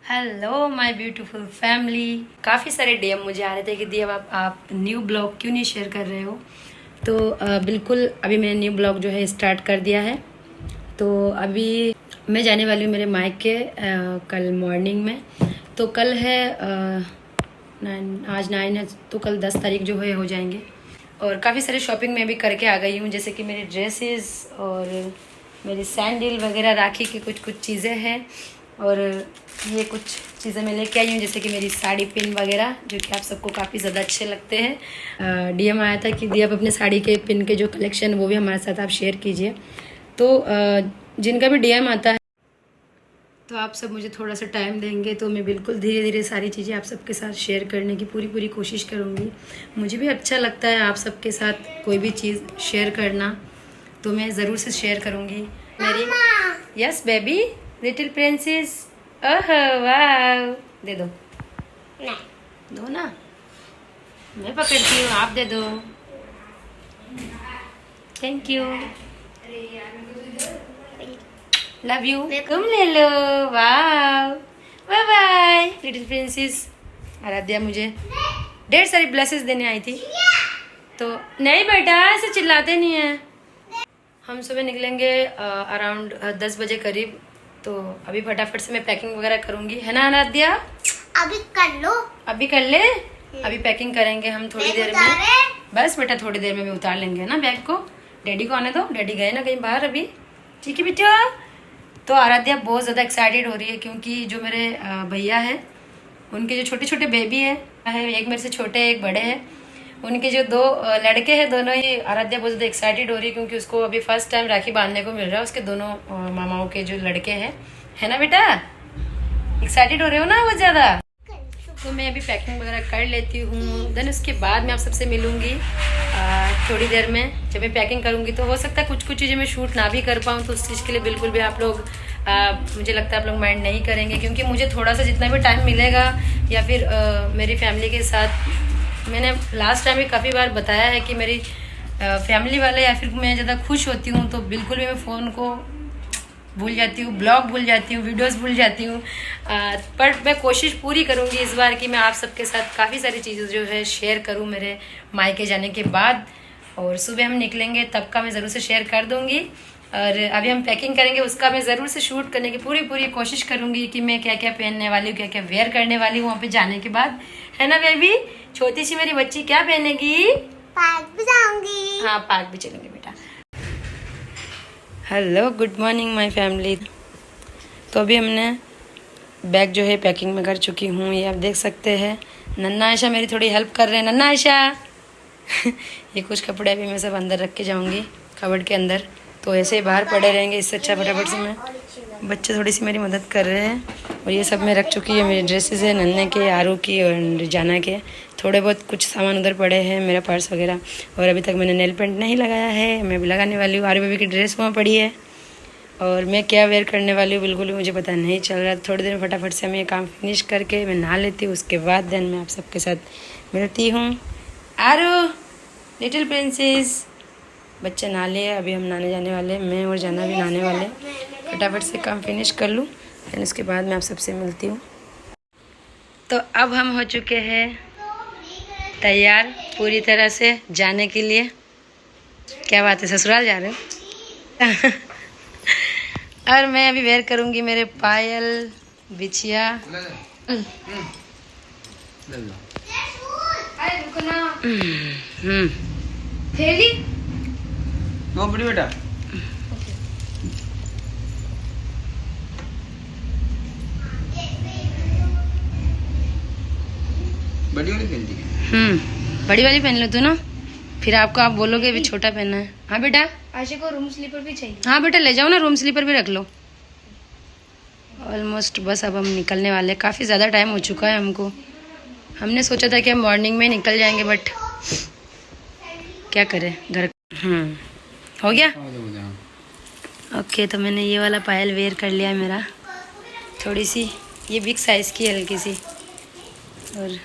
Hello my beautiful family. काफ़ी सारे DM मुझे आ रहे थे कि दी अब आप न्यू ब्लॉग क्यों नहीं शेयर कर रहे हो। तो बिल्कुल अभी मैंने न्यू ब्लॉग जो है स्टार्ट कर दिया है। तो अभी मैं जाने वाली हूँ मेरे मायके कल मॉर्निंग में। तो कल है आज 9 है, तो कल 10 तारीख जो है हो जाएंगे। और काफ़ी सारे शॉपिंग मैं भी करके आ गई हूँ, जैसे कि मेरी ड्रेसेस और मेरी सैंडल वगैरह, राखी की कुछ कुछ चीज़ें हैं। और ये कुछ चीज़ें मैं लेके आई हूँ, जैसे कि मेरी साड़ी पिन वगैरह, जो कि आप सबको काफ़ी ज़्यादा अच्छे लगते हैं। डीएम आया था कि दी आप अपने साड़ी के पिन के जो कलेक्शन वो भी हमारे साथ आप शेयर कीजिए। तो जिनका भी डीएम आता है तो आप सब मुझे थोड़ा सा टाइम देंगे तो मैं बिल्कुल धीरे धीरे सारी चीज़ें आप सबके साथ शेयर करने की पूरी पूरी कोशिश करूँगी। मुझे भी अच्छा लगता है आप सबके साथ कोई भी चीज़ शेयर करना, तो मैं ज़रूर से शेयर करूँगी। मेरी यस बेबी लिटिल प्रिंसेस। ओह वाह, दे दो। नहीं दो ना, मैं पकड़ती हूँ, आप दे दो। Thank you, love you. तुम ले लो। वाह, bye bye little princess. Aaradhya मुझे ढेर सारी ब्लेसेस देने आई थी। तो नहीं बेटा, ऐसे चिल्लाते नहीं है। हम सुबह निकलेंगे अराउंड 10 बजे करीब। तो अभी फटाफट से मैं पैकिंग वगैरह करूंगी, है ना आराध्या? अभी कर लो। अभी कर ले। अभी पैकिंग करेंगे हम थोड़ी देर में। बस बेटा थोड़ी देर में भी उतार लेंगे ना बैग को। डैडी को आने दो, डैडी गए ना कहीं बाहर अभी। ठीक है बेटा। तो आराध्या बहुत ज़्यादा एक्साइटेड हो रही है, क्योंकि जो मेरे भैया है उनके जो छोटे छोटे बेबी है, एक मेरे से छोटे एक बड़े हैं, उनके जो दो लड़के हैं, दोनों ही आराध्या बहुत ज़्यादा एक्साइटेड हो रही है, क्योंकि उसको अभी फर्स्ट टाइम राखी बांधने को मिल रहा है उसके दोनों मामाओं के जो लड़के हैं, है ना बेटा? एक्साइटेड हो रहे हो ना बहुत ज़्यादा? तो मैं अभी पैकिंग वगैरह कर लेती हूँ, देन उसके बाद मैं आप सबसे मिलूँगी थोड़ी देर में। जब मैं पैकिंग करूँगी तो हो सकता है कुछ कुछ चीज़ें मैं शूट ना भी कर पाऊँ, तो उस चीज़ के लिए बिल्कुल भी आप लोग मुझे लगता है आप लोग माइंड नहीं करेंगे, क्योंकि मुझे थोड़ा सा जितना भी टाइम मिलेगा, या फिर मेरी फैमिली के साथ, मैंने लास्ट टाइम भी काफ़ी बार बताया है कि मेरी फैमिली वाले या फिर मैं ज़्यादा खुश होती हूँ तो बिल्कुल भी मैं फ़ोन को भूल जाती हूँ, ब्लॉग भूल जाती हूँ, वीडियोस भूल जाती हूँ। पर मैं कोशिश पूरी करूँगी इस बार कि मैं आप सबके साथ काफ़ी सारी चीज़ें जो है शेयर करूँ मेरे मायके जाने के बाद। और सुबह हम निकलेंगे तब का मैं ज़रूर से शेयर कर दूँगी। और अभी हम पैकिंग करेंगे, उसका मैं ज़रूर से शूट करने की पूरी पूरी कोशिश करूँगी कि मैं क्या क्या पहनने वाली हूँ, क्या क्या वेयर करने वाली हूँ वहाँ पे जाने के बाद, है ना बेबी? छोटी सी मेरी बच्ची क्या पहनेगी? पार्क भी जाऊंगी। हाँ पार्क भी चलेंगे बेटा। Hello good morning my family. तो अभी हमने बैग जो है पैकिंग में कर चुकी हूँ, ये आप देख सकते हैं। नन्ना आयशा मेरी थोड़ी हेल्प कर रहे हैं। नन्ना आयशा ये कुछ कपड़े अभी मैं सब अंदर रख के जाऊँगी कबर्ड के अंदर, तो ऐसे ही बाहर पड़े रहेंगे, इससे अच्छा फटाफट से मैं, बच्चे थोड़ी सी मेरी मदद कर रहे हैं। और ये सब मैं रख चुकी है, मेरी ड्रेसेस है नन्हे के, आरू की और जाना के। थोड़े बहुत कुछ सामान उधर पड़े हैं, मेरा पर्स वगैरह। और अभी तक मैंने नेल पेंट नहीं लगाया है, मैं भी लगाने वाली हूँ। आरू बेबी की ड्रेस वहाँ पड़ी है, और मैं क्या वेयर करने वाली हूँ बिल्कुल भी मुझे पता नहीं चल रहा। थोड़ी देर में फटाफट से मैं ये काम फिनिश करके मैं नहा लेती हूँ, उसके बाद देन मैं आप सबके साथ मिलती हूँ। आरू लिटिल प्रिंसेस, बच्चे नहा लिए, अभी हम नहाने जाने वाले, मैं और जाना भी नहाने वाले। फटाफट से काम फिनिश कर लूँ, फिर उसके बाद मैं आप सबसे मिलती हूँ। तो अब हम हो चुके हैं तैयार पूरी तरह से जाने के लिए। क्या बात है, ससुराल जा रहे हो? और मैं अभी वेयर करूँगी मेरे पायल, बिछिया। थैली नो बड़ी बेटा। बड़ी वाली पहनती है। बड़ी वाली पहन लो तू ना, फिर आपको आप बोलोगे भी छोटा पहनना है। हाँ बेटा, आशा को रूम स्लीपर भी चाहिए। हाँ बेटा ले जाओ ना, रूम स्लीपर भी रख लो। ऑलमोस्ट बस अब हम निकलने वाले, काफ़ी ज़्यादा टाइम हो चुका है हमको। हमने सोचा था कि हम मॉर्निंग में निकल जाएंगे, बट क्या करें घर। हो गया। ओके, तो मैंने ये वाला पायल वेयर कर लिया है मेरा, थोड़ी सी ये बिग साइज़ की हल्की सी। और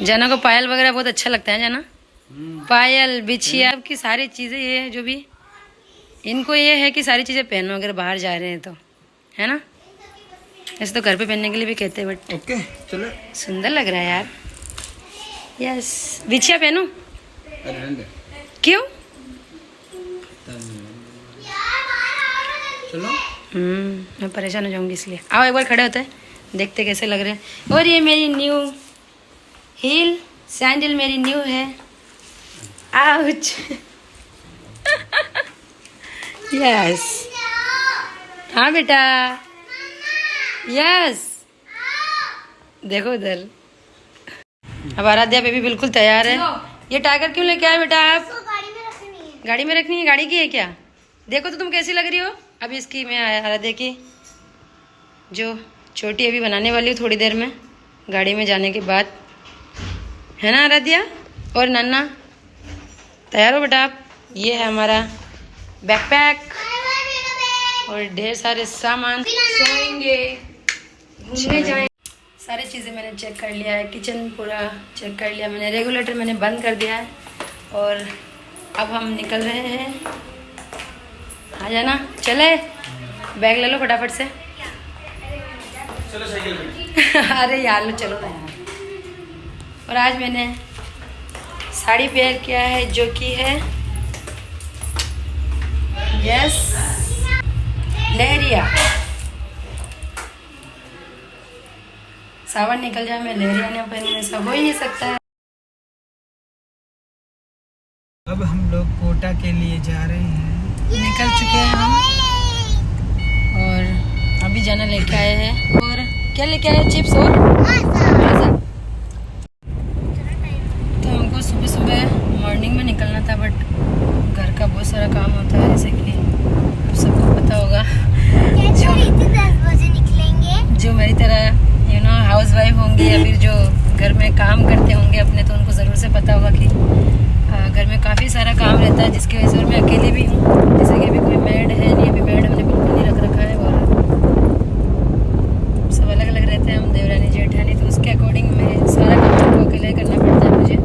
जाना को पायल वगैरह बहुत अच्छा लगता है, जाना पायल बिछिया की सारी चीज़ें, ये जो भी इनको ये है कि सारी चीज़ें पहनो अगर बाहर जा रहे हैं तो, है ना? ऐसे तो घर पे पहनने के लिए भी कहते हैं, बट ओके चलो। सुंदर लग रहा है यार। यस, बिछिया पहनूं? अरे रहने दे। क्यों? चलो। मैं परेशान हो जाऊंगी इसलिए। आओ एक बार खड़े होते हैं, देखते कैसे लग रहे हैं। और ये मेरी न्यू हील सैंडल मेरी न्यू है। आउच। यस, हाँ बेटा, यस। देखो उधर। अब आराध्या बेबी बिल्कुल तैयार है। ये टाइगर क्यों लेके आए बेटा आप? गाड़ी में रखनी है। गाड़ी में रखनी है? गाड़ी की है क्या? देखो तो तुम कैसी लग रही हो। अभी इसकी मैं आराध्या की जो छोटी अभी बनाने वाली हूँ थोड़ी देर में, गाड़ी में जाने के बाद, है ना आराध्या? और नन्ना तैयार हो बेटा आप? ये है हमारा बैकपैक और ढेर सारे सामान। सोएंगे, घूमने जाएं। सारी चीज़ें मैंने चेक कर लिया है, किचन पूरा चेक कर लिया मैंने, रेगुलेटर मैंने बंद कर दिया है और अब हम निकल रहे हैं। आ जाना, चले, बैग ले लो फटाफट से। चलो साइकिल पे। अरे यार लो, चलो ना यार। और आज मैंने साड़ी पेयर किया है जो कि है यस लहरिया। सावन निकल जाए मैं लहरिया नहीं पहनने, ऐसा हो ही नहीं सकता है। अब हम लोग कोटा के लिए जा रहे हैं। निकल चुके हैं हम और अभी जाना लेके आए हैं। और क्या लेके आए? चिप्स और माज़ा। तो हमको सुबह सुबह मॉर्निंग में निकलना था, बट घर का बहुत सारा काम होता है, जैसे कि आप सबको पता होगा। 10 बजे निकलेंगे। जो मेरी तरह हाउस वाइफ होंगी या फिर जो घर में काम करते होंगे अपने, तो उनको ज़रूर से पता होगा कि घर में काफ़ी सारा काम रहता है, जिसकी वजह से मैं अकेली भी हूँ। जैसे कि अभी कोई मेड है नहीं, अभी मेड हमने बिल्कुल नहीं रख रखा है और सब अलग अलग रहते हैं हम, देवरानी जेठानी, तो उसके अकॉर्डिंग में सारा काम को अकेले करना पड़ता है मुझे।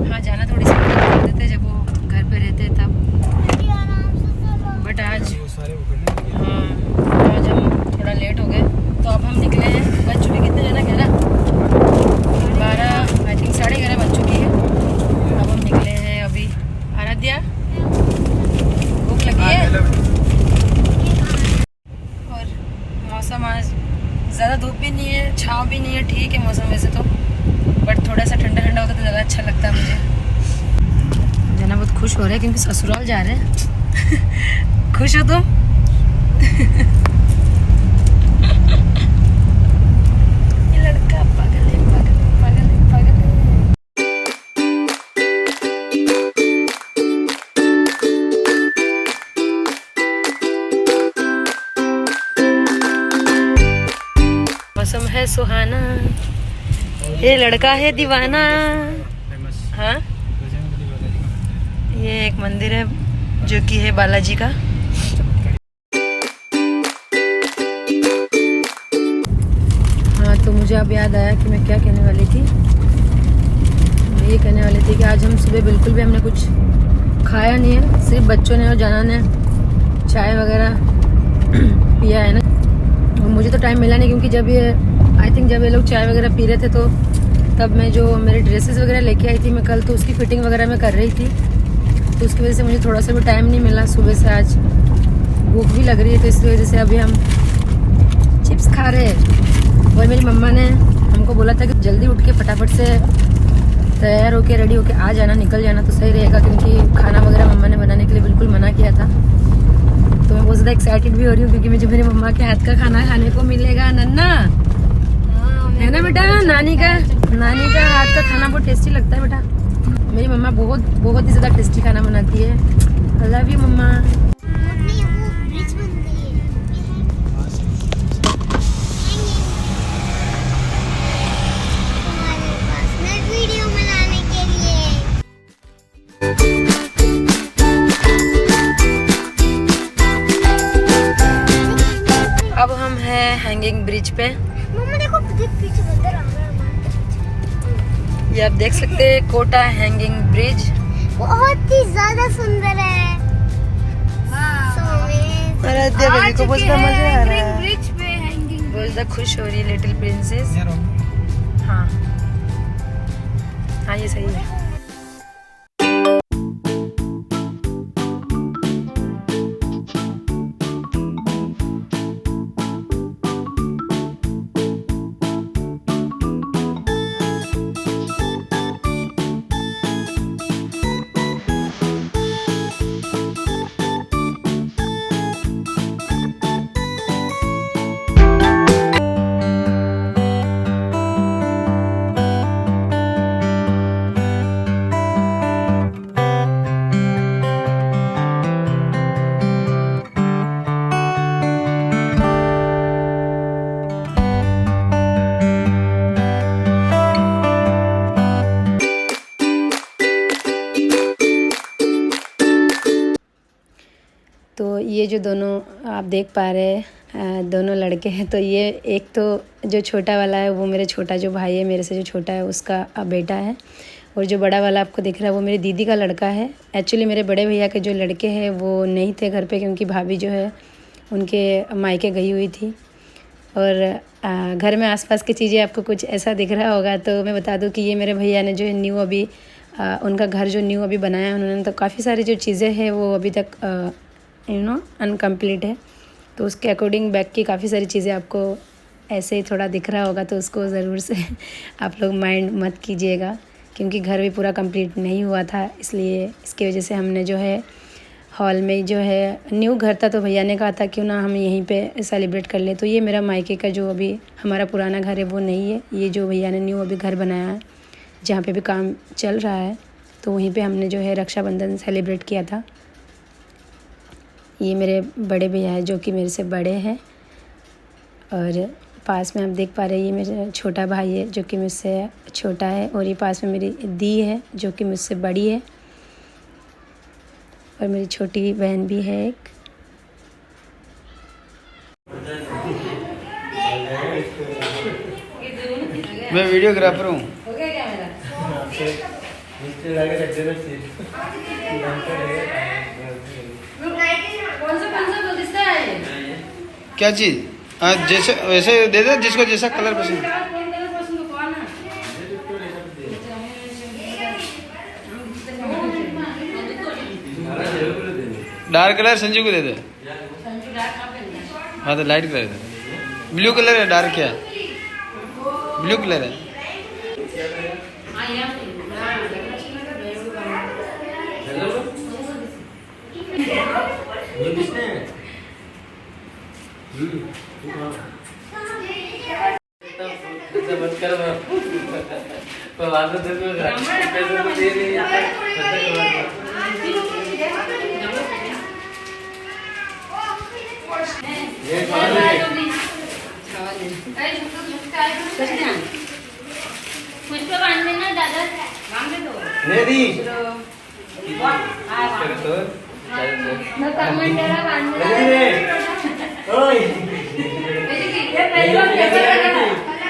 हाँ, जाना थोड़ी सी मदद कर देते जब वो घर पे रहते तब, बट आज हाँ आज हम थोड़ा लेट हो गए। तो अब हम निकले हैं, बज चुके कितने जाना 11 12 आई थिंक 11:30 बज चुकी है। अब हम निकले हैं अभी। आराध्या भूख लगी है और मौसम आज ज़्यादा धूप भी नहीं है, छाँव भी नहीं है, ठीक है मौसम वैसे तो, बट थोड़ा सा ठंडा ठंडा होता तो ज़्यादा अच्छा लगता है मुझे। जना बहुत खुश हो रहे हैं क्योंकि ससुराल जा रहे हैं। खुश हो तुम? ये लड़का पागल है, पागल है, पागल है, पागल है। मौसम है सुहाना, ये लड़का है दीवाना। हाँ, ये एक मंदिर है जो कि है बालाजी का। हाँ, तो मुझे अब याद आया कि मैं क्या कहने वाली थी। मैं ये कहने वाली थी कि आज हम सुबह बिल्कुल भी हमने कुछ खाया नहीं है, सिर्फ बच्चों ने और जाना ने चाय वगैरह पिया है ना। और मुझे तो टाइम मिला नहीं, क्योंकि जब ये आई थिंक जब ये लोग चाय वगैरह पी रहे थे तो तब मैं जो मेरे ड्रेसेस वगैरह लेके आई थी मैं कल, तो उसकी फिटिंग वगैरह मैं कर रही थी, तो उसकी वजह से मुझे थोड़ा सा भी टाइम नहीं मिला सुबह से। आज भूख भी लग रही है, तो इसकी वजह से अभी हम चिप्स खा रहे हैं। और मेरी मम्मा ने हमको बोला था कि जल्दी उठ के फटाफट से तैयार होके रेडी होके आ जाना, निकल जाना तो सही रहेगा, क्योंकि खाना वगैरह मम्मा ने बनाने के लिए बिल्कुल मना किया था। तो मैं बहुत ज़्यादा एक्साइटेड भी हो रही हूँ, क्योंकि मुझे मेरी मम्मा के हाथ का खाना खाने को मिलेगा। नन्ना है ना बेटा, नानी का हाथ का खाना बहुत टेस्टी लगता है बेटा। मेरी मम्मा बहुत ही ज़्यादा टेस्टी खाना बनाती है। I love you mama. Video बनाने के लिए अब हम हैं हैंगिंग ब्रिज पे। मम्मा देखो पीछे बंदर आ रहा है। ये आप देख सकते हैं कोटा हैंगिंग ब्रिज, बहुत ही ज्यादा सुंदर है। आराध्या बेबी को बहुत मजा आ रहा है। ब्रिज पे हैंगिंग बहुत ज़्यादा खुश हो रही है लिटिल प्रिंसेस। यार हाँ हाँ, ये सही है। तो ये जो दोनों आप देख पा रहे हैं दोनों लड़के हैं। तो ये एक तो जो छोटा वाला है वो मेरे छोटा जो भाई है, मेरे से जो छोटा है, उसका बेटा है। और जो बड़ा वाला आपको दिख रहा है वो मेरी दीदी का लड़का है। एक्चुअली मेरे बड़े भैया के जो लड़के हैं वो नहीं थे घर पे, क्योंकि भाभी जो है उनके मायके गई हुई थी। और घर में आसपास की चीज़ें आपको कुछ ऐसा दिख रहा होगा। तो मैं बता दूं कि ये मेरे भैया ने जो है न्यू अभी उनका घर जो न्यू अभी बनाया उन्होंने, तो काफ़ी सारी जो चीज़ें हैं वो अभी तक अनकम्प्लीट है। तो उसके अकॉर्डिंग बैक की काफ़ी सारी चीज़ें आपको ऐसे ही थोड़ा दिख रहा होगा, तो उसको ज़रूर से आप लोग माइंड मत कीजिएगा, क्योंकि घर भी पूरा कंप्लीट नहीं हुआ था। इसलिए इसकी वजह से हमने जो है हॉल में जो है, न्यू घर था तो भैया ने कहा था क्यों ना हम यहीं पे सेलिब्रेट कर ले। तो ये मेरा मायके का जो अभी हमारा पुराना घर है वो नहीं है, ये जो भैया ने न्यू अभी घर बनाया है जहाँ पे भी काम चल रहा है, तो वहीं पे हमने जो है रक्षाबंधन सेलिब्रेट किया था। ये मेरे बड़े भैया है जो कि मेरे से बड़े हैं, और पास में आप देख पा रहे हैं ये मेरा छोटा भाई है जो कि मुझसे छोटा है, और ये पास में मेरी दी है जो कि मुझसे बड़ी है, और मेरी छोटी बहन भी है एक। मैं वीडियोग्राफर हूँ। हो गया क्या मेरा? कौन सा गुलदस्ता है ये? क्या चीज़? हाँ, जैसे वैसे दे दो, जिसको जैसा कलर पसंद। डार्क कलर संजू को दे दो। हाँ तो लाइट कलर दे। ब्लू कलर है, डार्क क्या है? ब्लू कलर है। मुझको बांध देना दादा, बांध दे दो। मैं कमेंट करा बांध देना। पहली बार पैसा लगा,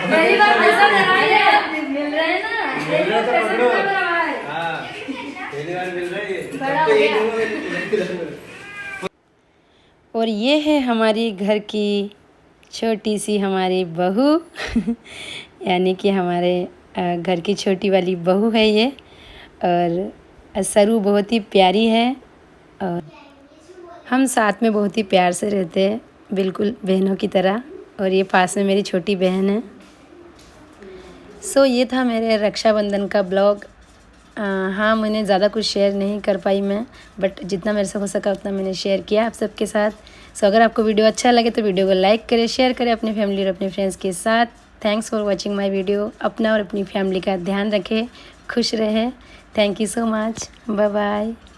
पहली बार पैसा लगा मिल रहा है ना, पहली बार पैसा मिल रहा है। पहली बार मिल रहा है। बड़ा हो गया। और ये है हमारी घर की छोटी सी हमारी बहू यानी कि हमारे घर की छोटी वाली बहू है ये। और सरू बहुत ही प्यारी है, और हम साथ में बहुत ही प्यार से रहते हैं, बिल्कुल बहनों की तरह। और ये पास में मेरी छोटी बहन है। सो ये था मेरे रक्षाबंधन का ब्लॉग। हाँ, मैंने ज़्यादा कुछ शेयर नहीं कर पाई मैं, बट जितना मेरे से हो सका उतना मैंने शेयर किया आप सबके साथ। सो अगर आपको वीडियो अच्छा लगे तो वीडियो को लाइक करें, शेयर करें अपनी फैमिली और अपने फ्रेंड्स के साथ। Thanks for watching my video. अपना और अपनी फैमिली का ध्यान रखें, खुश रहें। Thank you so much. Bye bye.